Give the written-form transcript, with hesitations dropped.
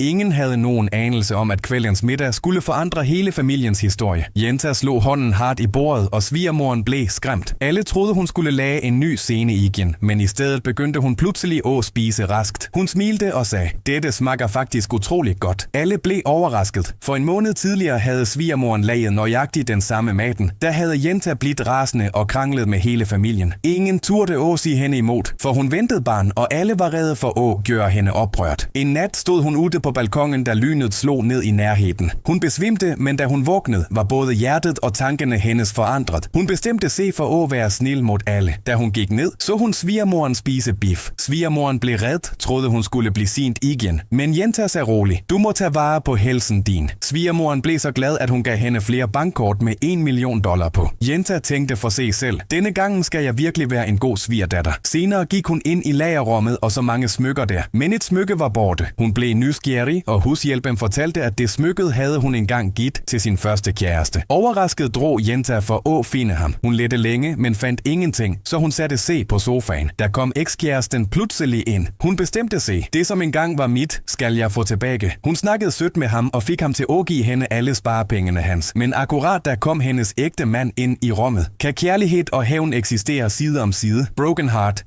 Ingen havde nogen anelse om, at kvældens middag skulle forandre hele familiens historie. Jenta slog hånden hardt i bordet, og svigermoren blev skræmt. Alle troede, hun skulle lage en ny scene igen, men i stedet begyndte hun pludselig at spise raskt. Hun smilte og sagde, dette smager faktisk utroligt godt. Alle blev overrasket, for en måned tidligere havde svigermoren laget nøjagtigt den samme maten. Der havde Jenta blivet rasende og kranglet med hele familien. Ingen turde sige hende imod, for hun ventede barn, og alle var redde for at gøre hende oprørt. En nat stod hun ude på balkongen, da lynet slog ned i nærheden. Hun besvimte, men da hun vågnede, var både hjertet og tankerne hendes forandret. Hun bestemte sig for at være snil mod alle. Da hun gik ned, så hun svigermoren spise biff. Svigermoren blev red, troede hun skulle blive sint igen. Men Jenta sagde rolig, du må tage vare på helsen din. Svigermoren blev så glad, at hun gav hende flere bankkort med $1 million på. Jenta tænkte for sig selv, denne gang skal jeg virkelig være en god svigerdatter. Senere gik hun ind i lagerrummet og så mange smykker der. Men et smykke var borte. Hun blev nysgerrig, og hushjælpen fortalte, at det smykket havde hun engang givet til sin første kæreste. Overrasket drog Jenta for at finde ham. Hun ledte længe, men fandt ingenting, så hun satte sig på sofaen. Der kom ekskæresten pludselig ind. Hun bestemte sig, det som engang var mit, skal jeg få tilbage. Hun snakkede sødt med ham og fik ham til at give hende alle sparepengene hans. Men akkurat da kom hendes ægte mand ind i rummet. Kan kærlighed og hævn eksistere side om side? Broken Heart.